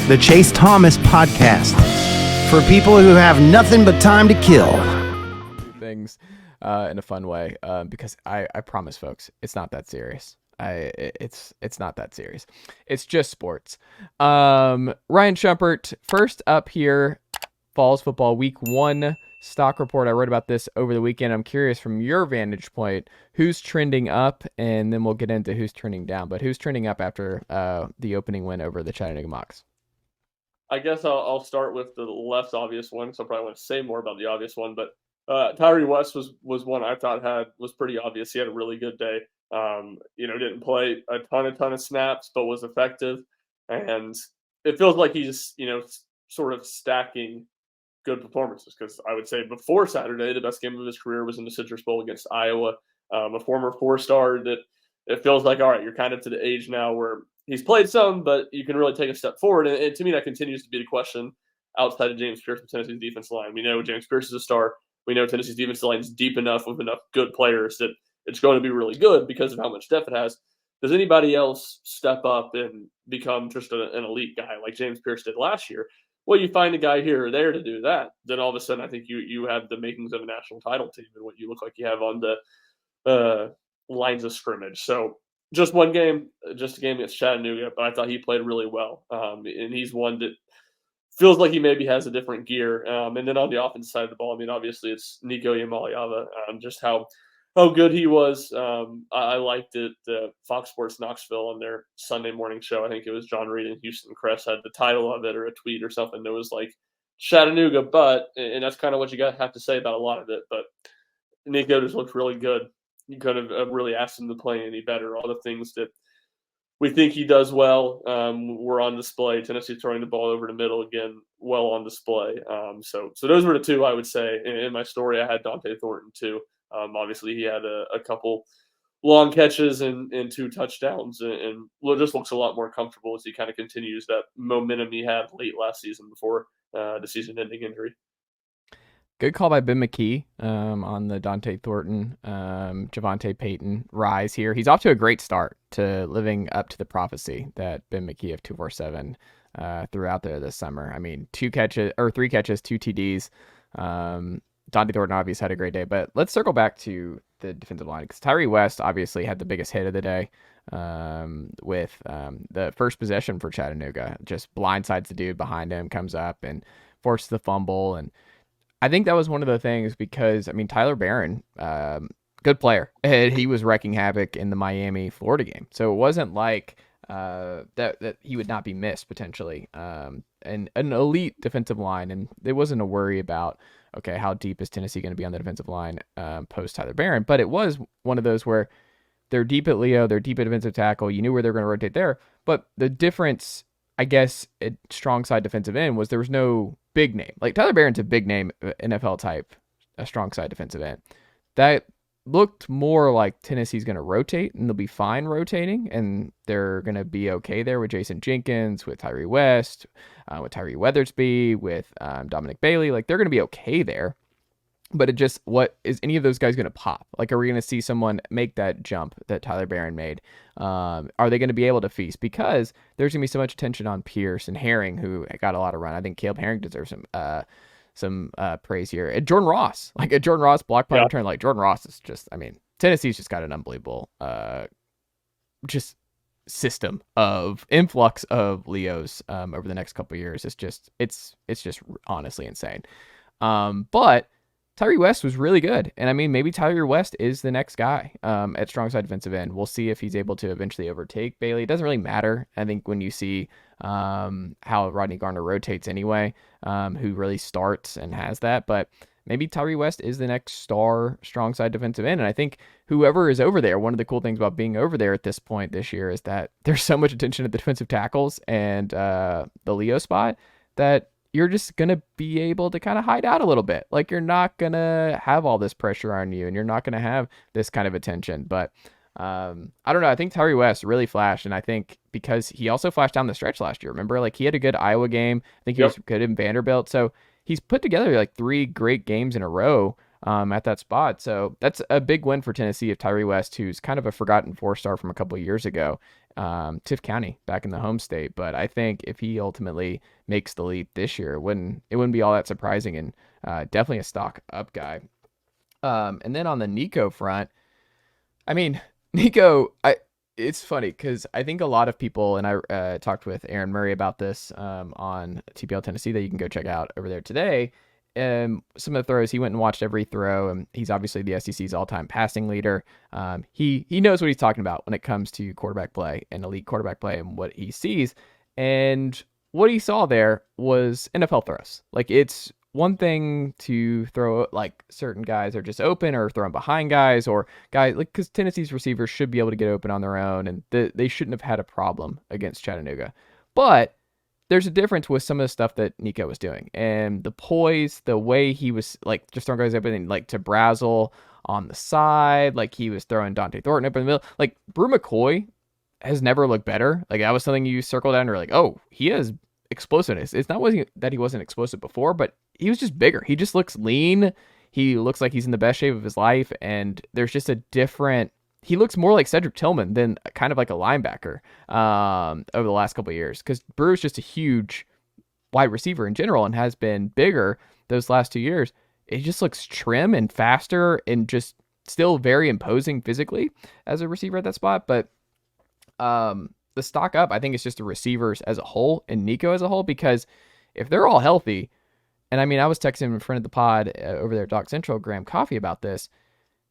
the Chase Thomas Podcast, for people who have nothing but time to kill. Things in a fun way, because I promise, folks, it's not that serious. It's not that serious. It's just sports. Ryan Schumpert, first up here, Vols football week 1 stock report. I wrote about this over the weekend. I'm curious from your vantage point, who's trending up, and then we'll get into who's trending down. But who's trending up after the opening win over the Chattanooga Mocs? I guess I'll start with the less obvious one, so I probably want to say more about the obvious one. But Tyre West was one I thought was pretty obvious. He had a really good day. Didn't play a ton of snaps, but was effective. And it feels like he's, sort of stacking good performances, because I would say before Saturday, the best game of his career was in the Citrus Bowl against Iowa, a former 4-star that it feels like, all right, you're kind of to the age now where he's played some, but you can really take a step forward. And to me, that continues to be the question outside of James Pierce with Tennessee's defensive line. We know James Pierce is a star. We know Tennessee's defensive line is deep enough with enough good players that it's going to be really good because of how much depth it has. Does anybody else step up and become just an elite guy like James Pierce did last year? Well, you find a guy here or there to do that, then all of a sudden I think you have the makings of a national title team and what you look like you have on the lines of scrimmage. So just one game, just a game against Chattanooga, but I thought he played really well. And he's one that feels like he maybe has a different gear. And then on the offensive side of the ball, I mean, obviously it's Nico Iamaleava, just how good he was. I liked it. Fox Sports Knoxville on their Sunday morning show, I think it was John Reed and Houston Cress had the title of it or a tweet or something that was like Chattanooga, and that's kind of what you have to say about a lot of it. But Nico just looked really good. You could have really asked him to play any better. All the things that we think he does well were on display. Tennessee throwing the ball over the middle again, well on display. So those were the two I would say. In my story, I had Dante Thornton too. Obviously, he had a couple long catches and 2 touchdowns, and just looks a lot more comfortable as he kind of continues that momentum he had late last season before the season-ending injury. Good call by Ben McKee on the Dante Thornton, Javonte Payton rise here. He's off to a great start to living up to the prophecy that Ben McKee of 247 threw out there this summer. I mean, 3 catches, 2 TDs. Dante Thornton obviously had a great day, but let's circle back to the defensive line, because Tyre West obviously had the biggest hit of the day with the first possession for Chattanooga. Just blindsides the dude behind him, comes up and forces the fumble. And I think that was one of the things, because, I mean, Tyler Barron, good player, and he was wrecking havoc in the Miami-Florida game. So it wasn't like that he would not be missed potentially. And an elite defensive line, and there wasn't a worry about, okay, how deep is Tennessee going to be on the defensive line post Tyler Barron? But it was one of those where they're deep at Leo, they're deep at defensive tackle. You knew where they're going to rotate there. But the difference, I guess, at strong side defensive end was there was no big name. Like Tyler Barron's a big name NFL type, a strong side defensive end. That looked more like Tennessee's going to rotate, and they'll be fine rotating, and they're going to be okay there with Jason Jenkins, with Tyre West, with Tyree Weathersby, with Dominic Bailey. Like, they're going to be okay there. But it just, what is any of those guys going to pop? Like, are we going to see someone make that jump that Tyler Barron made? Are they going to be able to feast? Because there's going to be so much attention on Pierce and Herring, who got a lot of run. I think Caleb Herring deserves some praise here. And Jordan Ross, block punt return. Like, Jordan Ross is just, I mean, Tennessee's just got an unbelievable just system of influx of Leos over the next couple of years. It's just honestly insane. But Tyre West was really good. And I mean, maybe Tyre West is the next guy at strong side defensive end. We'll see if he's able to eventually overtake Bailey. It doesn't really matter. I think when you see how Rodney Garner rotates anyway, who really starts and has that. But maybe Tyre West is the next star strong side defensive end. And I think whoever is over there, one of the cool things about being over there at this point this year is that there's so much attention to the defensive tackles and the Leo spot that you're just going to be able to kind of hide out a little bit. Like, you're not going to have all this pressure on you, and you're not going to have this kind of attention. But I don't know. I think Tyre West really flashed, and I think because he also flashed down the stretch last year. Remember, like, he had a good Iowa game. I think he was good in Vanderbilt. So he's put together like 3 great games in a row at that spot. So that's a big win for Tennessee if Tyre West, who's kind of a forgotten 4-star from a couple of years ago, Tift County back in the home state. But I think if he ultimately makes the leap this year, it wouldn't be all that surprising, and definitely a stock up guy. And then on the Nico front, I mean, Nico, it's funny because I think a lot of people, and I talked with Aaron Murray about this on TPL Tennessee that you can go check out over there today. Some of the throws, he went and watched every throw, and he's obviously the SEC's all-time passing leader. He knows what he's talking about when it comes to quarterback play and elite quarterback play and what he sees. And what he saw there was NFL throws. Like, it's one thing to throw, like, certain guys are just open or throwing behind guys or guys, like, because Tennessee's receivers should be able to get open on their own, and they shouldn't have had a problem against Chattanooga. But there's a difference with some of the stuff that Nico was doing, and the poise, the way he was, like, just throwing guys open, and, like, to Brazel on the side, like, he was throwing Dante Thornton up in the middle. Like, Brew McCoy has never looked better. Like, that was something you circled down and you're like, oh, he has explosiveness. It's not that he wasn't explosive before, but he was just bigger. He just looks lean. He looks like he's in the best shape of his life, and there's just a different. He looks more like Cedric Tillman than kind of like a linebacker over the last couple of years, because Brew's just a huge wide receiver in general and has been bigger those last 2 years. It just looks trim and faster and just still very imposing physically as a receiver at that spot. But the stock up, I think it's just the receivers as a whole and Nico as a whole, because if they're all healthy, and I mean, I was texting him in front of the pod over there at Doc Central, Graham Coffee, about this.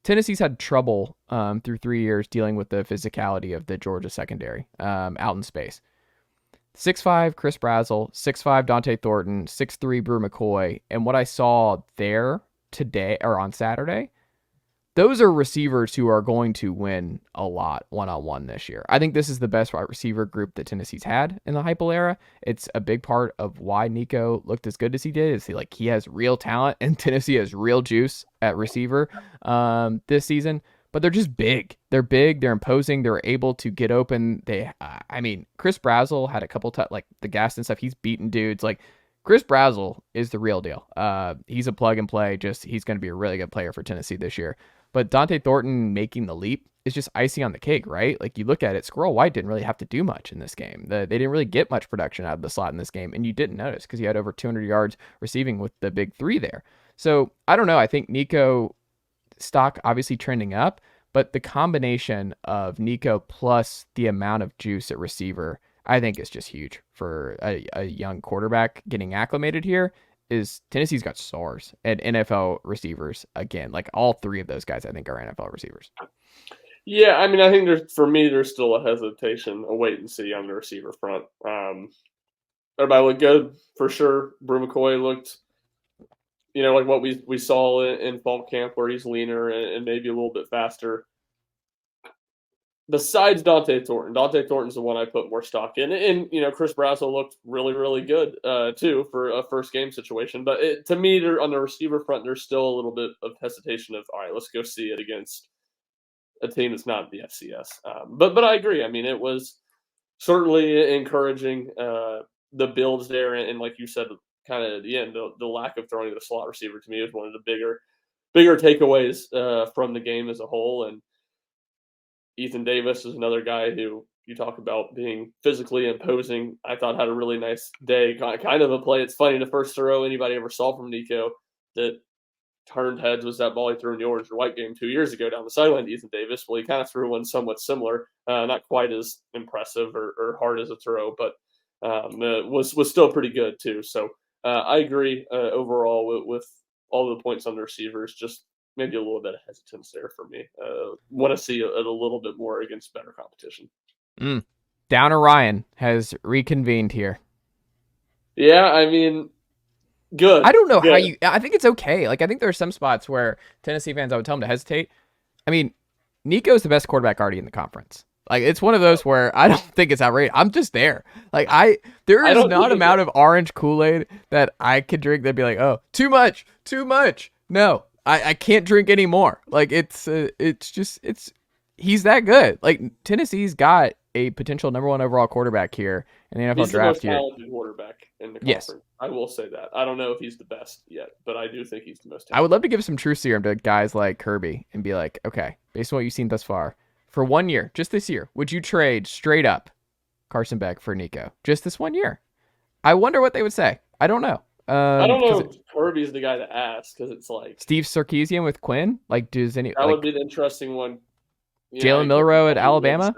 Tennessee's had trouble through 3 years dealing with the physicality of the Georgia secondary out in space. 6'5" Chris Brazel, 6'5" Dante Thornton, 6'3" Brew McCoy. And what I saw there today, or on Saturday, those are receivers who are going to win a lot one-on-one this year. I think this is the best wide receiver group that Tennessee's had in the Heupel era. It's a big part of why Nico looked as good as he did. Is he has real talent, and Tennessee has real juice at receiver this season. But they're just big. They're big. They're imposing. They're able to get open. Chris Brazel had a couple like the Gaston stuff. He's beating dudes. Like, Chris Brazel is the real deal. He's a plug and play. He's going to be a really good player for Tennessee this year. But Dante Thornton making the leap is just icing on the cake, right? Like, you look at it, Squirrel White didn't really have to do much in this game. They didn't really get much production out of the slot in this game, and you didn't notice because he had over 200 yards receiving with the big three there. So, I don't know. I think Nico stock obviously trending up, but the combination of Nico plus the amount of juice at receiver, I think is just huge for a young quarterback getting acclimated here. Is Tennessee's got stars at NFL receivers again. Like, all three of those guys, I think, are NFL receivers. Yeah, I mean, I think there's still a hesitation, a wait and see on the receiver front. Everybody looked good for sure. Brew McCoy looked, like what we saw in fall camp, where he's leaner and maybe a little bit faster. Besides Dante Thornton's the one I put more stock in. And Chris Brazel looked really, really good, too, for a first game situation. But to me, on the receiver front, there's still a little bit of hesitation of, all right, let's go see it against a team that's not the FCS. But I agree. I mean, it was certainly encouraging, the builds there. And like you said, kind of at the end, the lack of throwing to the slot receiver to me was one of the bigger takeaways from the game as a whole. And Ethan Davis is another guy who you talk about being physically imposing. I thought had a really nice day. Kind of a play. It's funny, the first throw anybody ever saw from Nico that turned heads was that ball he threw in the orange and white game 2 years ago down the sideline to Ethan Davis. Well, he kind of threw one somewhat similar, not quite as impressive or hard as a throw, but was still pretty good too. So I agree overall with all the points on the receivers. Just maybe a little bit of hesitance there for me. Want to see it a little bit more against better competition. Downer Ryan has reconvened here. Yeah, I mean, good. I don't know how I think it's okay. Like, I think there are some spots where Tennessee fans, I would tell them to hesitate. I mean, Nico's the best quarterback already in the conference. Like, it's one of those where I don't think it's outrageous. I'm just there. Like, there is not an amount of orange Kool-Aid that I could drink that'd be like, oh, too much. No. I can't drink anymore. Like, he's that good. Like, Tennessee's got a potential number 1 overall quarterback here in the NFL He's the draft most here. talented quarterback in the Yes. conference. I will say that. I don't know if he's the best yet, but I do think he's the most talented. I would love to give some truth serum to guys like Kirby and be like, okay, based on what you've seen thus far, for 1 year, just this year, would you trade straight up Carson Beck for Nico? Just this 1 year? I wonder what they would say. I don't know. I don't know if Kirby's the guy to ask, because it's like Steve Sarkisian with Quinn. Like, does any that would be the interesting one. Jalen Milroe at Alabama?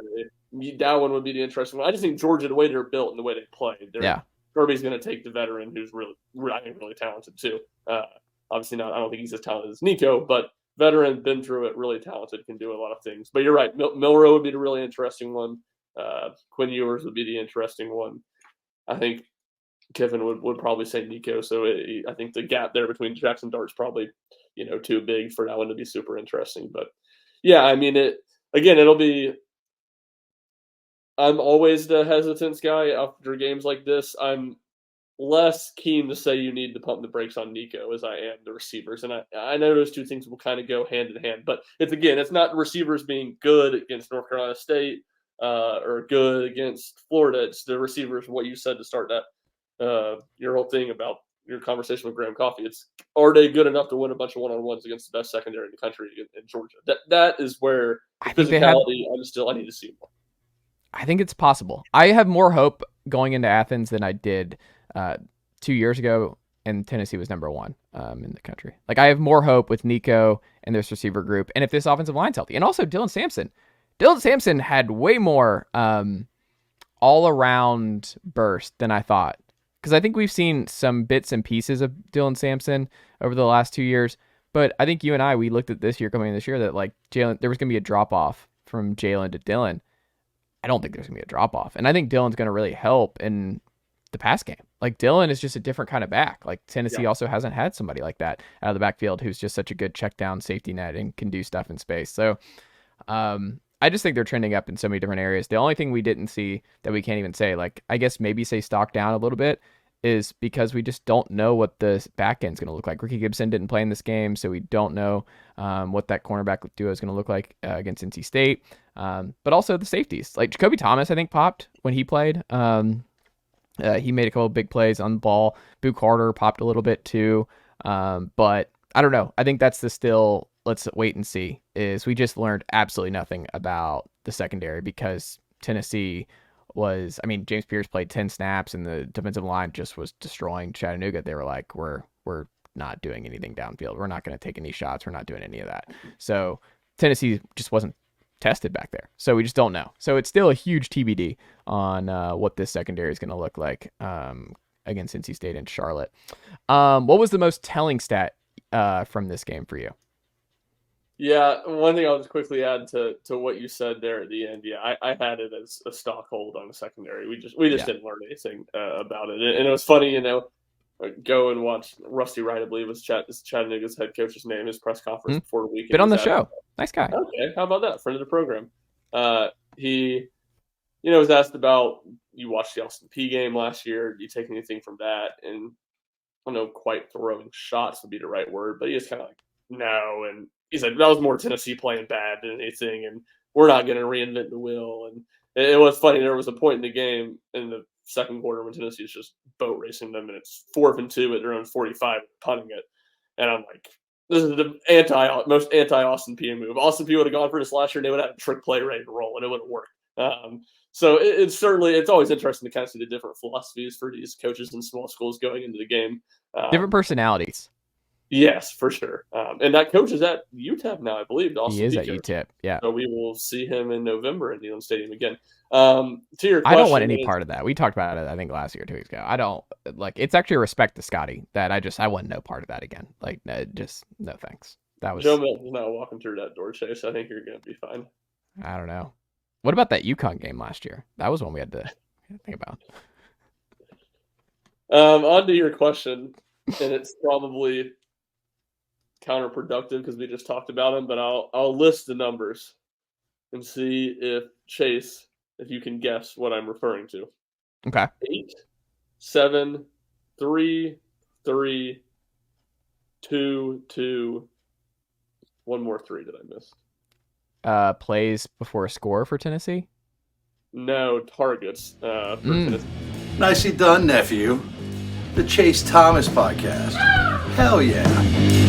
That one would be the interesting one. I just think Georgia, the way they're built and the way they play, yeah. Kirby's going to take the veteran who's really talented too. Obviously not. I don't think he's as talented as Nico, but veteran, been through it, really talented, can do a lot of things. But you're right. Milroe would be the really interesting one. Quinn Ewers would be the interesting one. I think Kiffin would probably say Nico. So I think the gap there between Jackson Dart's probably, too big for that one to be super interesting. But yeah, I mean, it'll be. I'm always the hesitance guy after games like this. I'm less keen to say you need to pump the brakes on Nico as I am the receivers. And I know those two things will kind of go hand in hand. But it's not the receivers being good against North Carolina State or good against Florida. It's the receivers, what you said to start that, your whole thing about your conversation with Graham Coffey. It's, are they good enough to win a bunch of one-on-ones against the best secondary in the country in Georgia? That is where the physicality, I need to see more. I think it's possible. I have more hope going into Athens than I did 2 years ago, and Tennessee was number 1 in the country. Like, I have more hope with Nico and this receiver group, and if this offensive line's healthy. And also Dylan Sampson. Dylan Sampson had way more all-around burst than I thought. Because I think we've seen some bits and pieces of Dylan Sampson over the last 2 years, but I think you and I, we looked at this year coming in this year that, like, Jalen, there was going to be a drop-off from Jalen to Dylan. I don't think there's going to be a drop-off. And I think Dylan's going to really help in the pass game. Like, Dylan is just a different kind of back. Like, Tennessee also hasn't had somebody like that out of the backfield who's just such a good check-down safety net and can do stuff in space. So I just think they're trending up in so many different areas. The only thing we didn't see that we can't even say, like, I guess maybe say stock down a little bit, is because we just don't know what the back end's going to look like. Ricky Gibson didn't play in this game, so we don't know what that cornerback duo is going to look like against NC State. But also the safeties. Like, Jacoby Thomas, I think, popped when he played. He made a couple of big plays on the ball. Boo Carter popped a little bit too. But I don't know. I think that's let's wait and see, is we just learned absolutely nothing about the secondary because Tennessee was, I mean, James Pierce played 10 snaps and the defensive line just was destroying Chattanooga. They were like, we're not doing anything downfield. We're not going to take any shots. We're not doing any of that. So Tennessee just wasn't tested back there. So we just don't know. So it's still a huge TBD on what this secondary is going to look like against NC State and Charlotte. What was the most telling stat from this game for you? Yeah, one thing I'll just quickly add to what you said there at the end. Yeah, I had it as a stock hold on the secondary. We just didn't learn anything about it, and it was funny, go and watch Rusty Wright, I believe was Chattanooga's head coach's name, his press conference before the weekend. Been on the show. Nice guy. Okay, how about that? Friend of the program. He, was asked about, you watched the Austin Peay game last year. Do you take anything from that? And I don't know, quite throwing shots would be the right word, but he was kind of like, no. And he said that was more Tennessee playing bad than anything, and we're not going to reinvent the wheel. And it was funny. There was a point in the game in the second quarter when Tennessee is just boat racing them, and it's 4th and 2 at their own 45, punting it. And I'm like, this is the most anti-Austin Peay move. Austin Peay would have gone for this last year, and they would have a trick play ready to roll, and it would have worked. So it's always interesting to kind of see the different philosophies for these coaches in small schools going into the game. Different personalities. Yes, for sure. And that coach is at UTEP now, I believe. He is at UTEP, yeah. So we will see him in November at Neyland Stadium again. To your question, I don't want any part of that. We talked about it, I think, last year, 2 weeks ago. I don't, like, it's actually a respect to Scotty that I want no part of that again. Like, just no thanks. That was Joe Milton's not walking through that door, Chase. I think you're going to be fine. I don't know. What about that UConn game last year? That was one we had to think about. On to your question, and it's probably counterproductive because we just talked about him, but I'll list the numbers and see if Chase, if you can guess what I'm referring to. Okay. 8, 7, 3, 3, 2, 2. One more 3 that I missed. Plays before a score for Tennessee? no targets for Tennessee. Nicely done, nephew. The Chase Thomas podcast. Hell yeah.